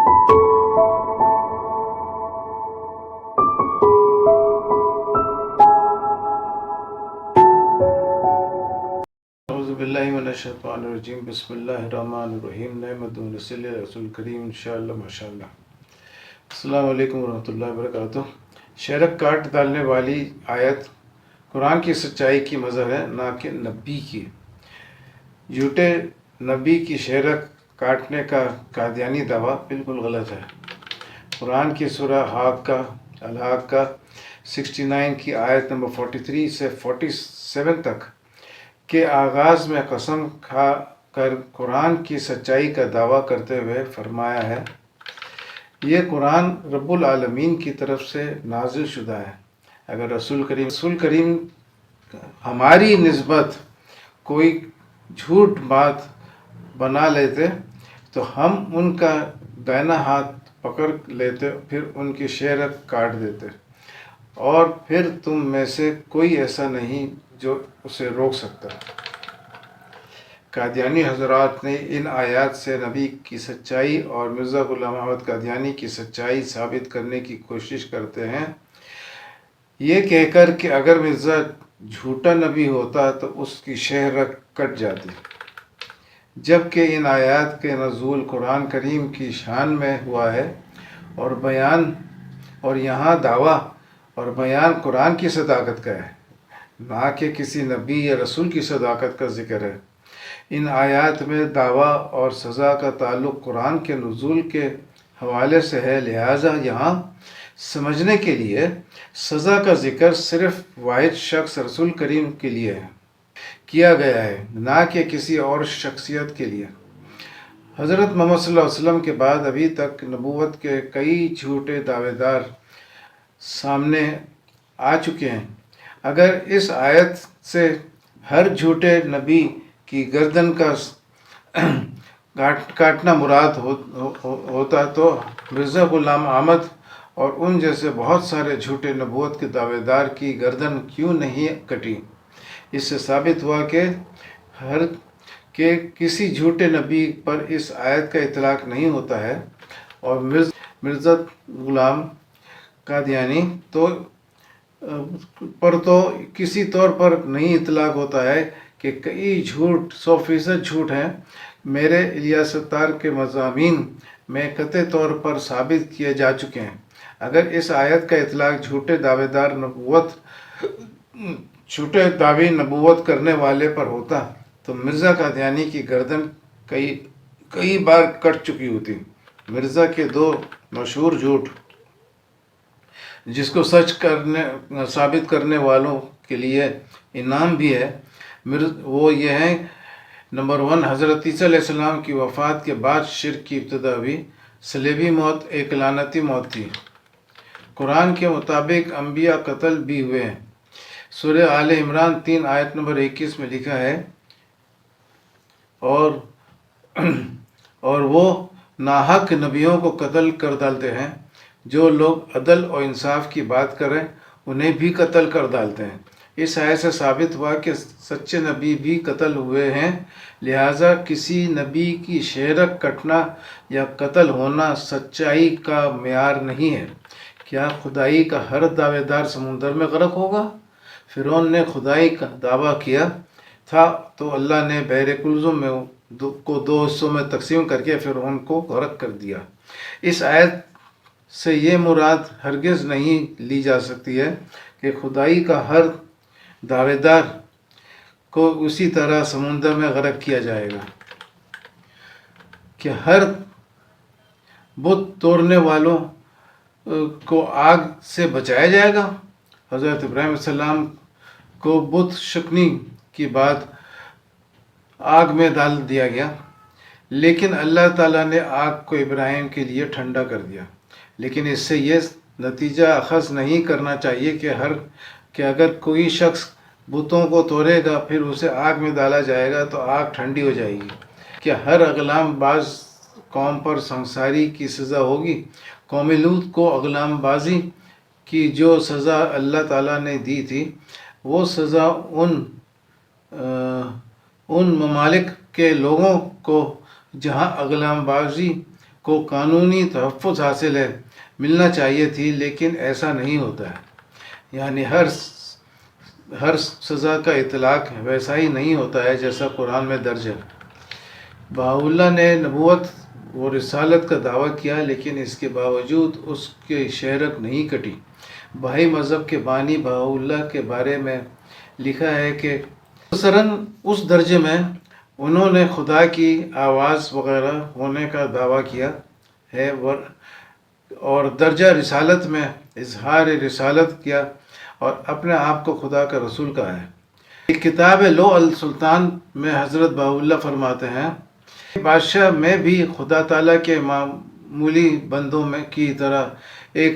اعوذ باللہ من الشیطان الرجیم بسم اللہ الرحمن الرحیم نحمدہ ونصلی علی رسول کریم انشاءاللہ ماشاءاللہ. السلام علیکم ورحمۃ اللہ وبرکاتہ. شہرک کاٹ ڈالنے والی آیت قرآن کی سچائی کی مظہر ہے، نہ کہ نبی کی. جھوٹے نبی کی شہرک کاٹنے کا قادیانی دعویٰ بالکل غلط ہے. قرآن کی سورہ الحاقہ 69 کی آیت نمبر 43 سے 47 تک کے آغاز میں قسم کھا کر قرآن کی سچائی کا دعویٰ کرتے ہوئے فرمایا ہے، یہ قرآن رب العالمین کی طرف سے نازل شدہ ہے. اگر رسول کریم ہماری نسبت کوئی جھوٹ بات بنا لیتے تو ہم ان کا دائنا ہاتھ پکڑ لیتے، پھر ان کی شہرت کاٹ دیتے، اور پھر تم میں سے کوئی ایسا نہیں جو اسے روک سکتا. قادیانی حضرات نے ان آیات سے نبی کی سچائی اور مرزا غلام احمد قادیانی کی سچائی ثابت کرنے کی کوشش کرتے ہیں، یہ کہہ کر کہ اگر مرزا جھوٹا نبی ہوتا تو اس کی شہرت کٹ جاتی، جبکہ ان آیات کے نزول قرآن کریم کی شان میں ہوا ہے، اور یہاں دعویٰ اور بیان قرآن کی صداقت کا ہے، نہ کہ کسی نبی یا رسول کی صداقت کا ذکر ہے. ان آیات میں دعویٰ اور سزا کا تعلق قرآن کے نزول کے حوالے سے ہے، لہٰذا یہاں سمجھنے کے لیے سزا کا ذکر صرف واحد شخص رسول کریم کے لیے کیا گیا ہے، نہ کہ کسی اور شخصیت کے لیے. حضرت محمد صلی اللہ علیہ وسلم کے بعد ابھی تک نبوت کے کئی جھوٹے دعوے دار سامنے آ چکے ہیں. اگر اس آیت سے ہر جھوٹے نبی کی گردن کا کاٹنا مراد ہوتا تو مرزا غلام احمد اور ان جیسے بہت سارے جھوٹے نبوت کے دعوے دار کی گردن کیوں نہیں کٹی؟ اس سے ثابت ہوا کہ کسی جھوٹے نبی پر اس آیت کا اطلاق نہیں ہوتا ہے، اور مرزا غلام قادیانی پر تو کسی طور پر نہیں اطلاق ہوتا ہے کہ کئی جھوٹ 100% جھوٹ ہیں. میرے الیاس ستار کے مضامین میں قطعی طور پر ثابت کیے جا چکے ہیں. اگر اس آیت کا اطلاق جھوٹے دعوی نبوت کرنے والے پر ہوتا تو مرزا قادیانی کی گردن کئی بار کٹ چکی ہوتی. مرزا کے 2 مشہور جھوٹ جس کو ثابت کرنے والوں کے لیے انعام بھی ہے، وہ یہ ہیں: نمبر 1، حضرت عیسیٰ علیہ السلام کی وفات کے بعد شرک کی ابتدا ہوئی. صلیبی موت ایک لعنتی موت تھی. قرآن کے مطابق انبیاء قتل بھی ہوئے ہیں. سورہ آل عمران 3 آیت نمبر 21 میں لکھا ہے، اور وہ ناحق نبیوں کو قتل کر ڈالتے ہیں. جو لوگ عدل اور انصاف کی بات کریں انہیں بھی قتل کر ڈالتے ہیں. اس آیت سے ثابت ہوا کہ سچے نبی بھی قتل ہوئے ہیں، لہٰذا کسی نبی کی شہرت کٹنا یا قتل ہونا سچائی کا معیار نہیں ہے. کیا خدائی کا ہر دعوے دار سمندر میں غرق ہوگا؟ فرعون نے خدائی کا دعویٰ کیا تھا تو اللہ نے بحر کلثوم کو 2 حصوں میں تقسیم کر کے فرعون کو غرق کر دیا. اس آیت سے یہ مراد ہرگز نہیں لی جا سکتی ہے کہ خدائی کا ہر دعوے دار کو اسی طرح سمندر میں غرق کیا جائے گا. کہ ہر بت توڑنے والوں کو آگ سے بچایا جائے گا؟ حضرت ابراہیم علیہ السلام کو بت شکنی کی بعد آگ میں ڈال دیا گیا، لیکن اللہ تعالیٰ نے آگ کو ابراہیم کے لیے ٹھنڈا کر دیا. لیکن اس سے یہ نتیجہ اخذ نہیں کرنا چاہیے کہ اگر کوئی شخص بتوں کو توڑے گا پھر اسے آگ میں ڈالا جائے گا تو آگ ٹھنڈی ہو جائے گی. کیا ہر اغلام باز قوم پر سنساری کی سزا ہوگی؟ قوم لوط کو اغلام بازی کی جو سزا اللہ تعالیٰ نے دی تھی، وہ سزا ان ممالک کے لوگوں کو جہاں اغلام بازی کو قانونی تحفظ حاصل ہے، ملنا چاہیے تھی، لیکن ایسا نہیں ہوتا ہے۔ یعنی ہر سزا کا اطلاق ویسا ہی نہیں ہوتا ہے جیسا قرآن میں درج ہے۔ بہاءاللہ نے نبوت و رسالت کا دعویٰ کیا، لیکن اس کے باوجود اس کی شہرت نہیں کٹی۔ بہائی مذہب کے بانی بہاءاللہ کے بارے میں لکھا ہے کہ مثلاً اس درجے میں انہوں نے خدا کی آواز وغیرہ ہونے کا دعویٰ کیا ہے، اور درجہ رسالت میں اظہار رسالت کیا اور اپنے آپ کو خدا کا رسول کہا ہے۔ ایک کتاب لو السلطان میں حضرت بہاءاللہ فرماتے ہیں کہ بادشاہ میں بھی خدا تعالیٰ کے معمولی بندوں میں کی طرح ایک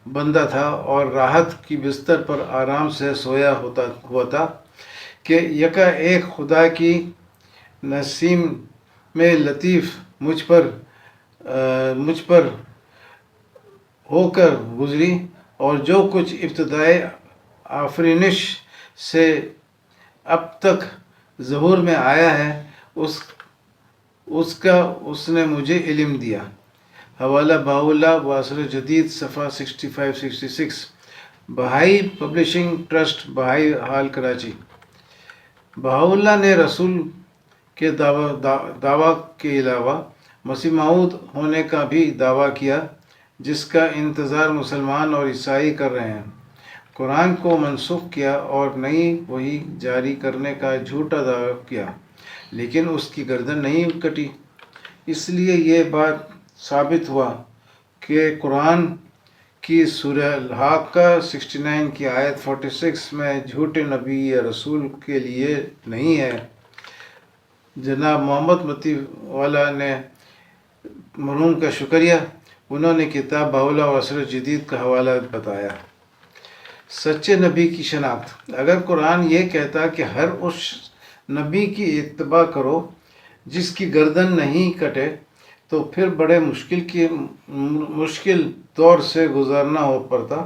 بندہ تھا، اور راحت کی بستر پر آرام سے سویا ہوا تھا کہ یکا ایک خدا کی نسیم میں لطیف مجھ پر ہو کر گزری، اور جو کچھ ابتدائے آفرینش سے اب تک ظہور میں آیا ہے اس کا اس نے مجھے علم دیا۔ حوالہ بہاءاللہ وعصر جدید صفحہ 65-66، بہائی پبلشنگ ٹرسٹ، بہائی ہال کراچی۔ بہاءاللہ نے رسول کے دعویٰ کے علاوہ مسیح موعود ہونے کا بھی دعویٰ کیا، جس کا انتظار مسلمان اور عیسائی کر رہے ہیں۔ قرآن کو منسوخ کیا اور نئی وحی جاری کرنے کا جھوٹا دعویٰ کیا، لیکن اس کی گردن نہیں کٹی۔ اس لیے یہ بات ثابت ہوا کہ قرآن کی سورہ الحاقہ 69 کی آیت 46 میں جھوٹے نبی یا رسول کے لیے نہیں ہے۔ جناب محمد متی والا نے مرحوم کا شکریہ، انہوں نے کتاب بہاءاللہ وعصر جدید کا حوالہ بتایا۔ سچے نبی کی شناخت۔ اگر قرآن یہ کہتا کہ ہر اس نبی کی اتباع کرو جس کی گردن نہیں کٹے، تو پھر بڑے مشکل دور سے گزرنا ہو پڑتا۔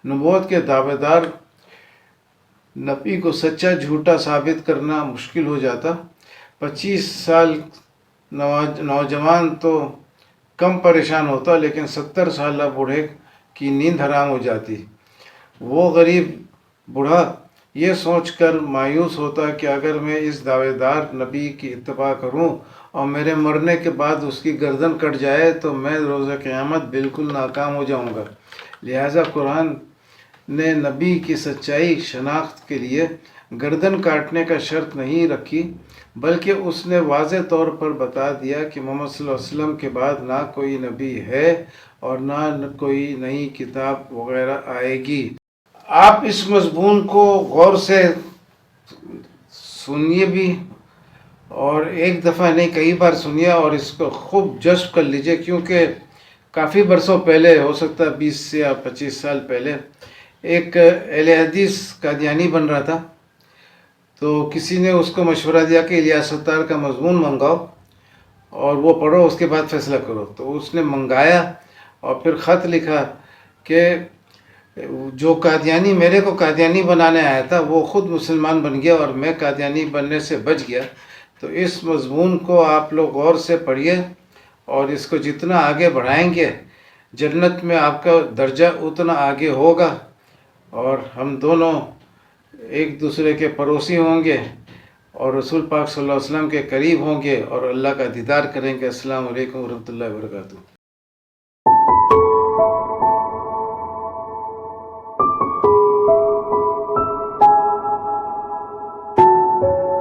نبوت کے دعوے دار نبی کو سچا جھوٹا ثابت کرنا مشکل ہو جاتا۔ 25 سال نوجوان تو کم پریشان ہوتا، لیکن 70 سالہ بوڑھے کی نیند حرام ہو جاتی۔ وہ غریب بوڑھا یہ سوچ کر مایوس ہوتا کہ اگر میں اس دعوے دار نبی کی اتباع کروں اور میرے مرنے کے بعد اس کی گردن کٹ جائے تو میں روز قیامت بالکل ناکام ہو جاؤں گا۔ لہٰذا قرآن نے نبی کی سچائی شناخت کے لیے گردن کاٹنے کا شرط نہیں رکھی، بلکہ اس نے واضح طور پر بتا دیا کہ محمد صلی اللہ علیہ وسلم کے بعد نہ کوئی نبی ہے اور نہ کوئی نئی کتاب وغیرہ آئے گی۔ آپ اس مضمون کو غور سے سنیے بھی، اور ایک دفعہ نہیں کئی بار سنیے، اور اس کو خوب جذب کر لیجئے، کیونکہ کافی برسوں پہلے، ہو سکتا ہے 20 یا 25 سال پہلے، ایک اہل حدیث قادیانی بن رہا تھا، تو کسی نے اس کو مشورہ دیا کہ الیاس ستار کا مضمون منگاؤ اور وہ پڑھو، اس کے بعد فیصلہ کرو۔ تو اس نے منگایا اور پھر خط لکھا کہ جو قادیانی میرے کو قادیانی بنانے آیا تھا وہ خود مسلمان بن گیا اور میں قادیانی بننے سے بچ گیا۔ تو اس مضمون کو آپ لوگ غور سے پڑھیے، اور اس کو جتنا آگے بڑھائیں گے جنت میں آپ کا درجہ اتنا آگے ہوگا، اور ہم دونوں ایک دوسرے کے پڑوسی ہوں گے اور رسول پاک صلی اللہ علیہ وسلم کے قریب ہوں گے اور اللہ کا دیدار کریں گے۔ السلام علیکم ورحمۃ اللہ وبرکاتہ۔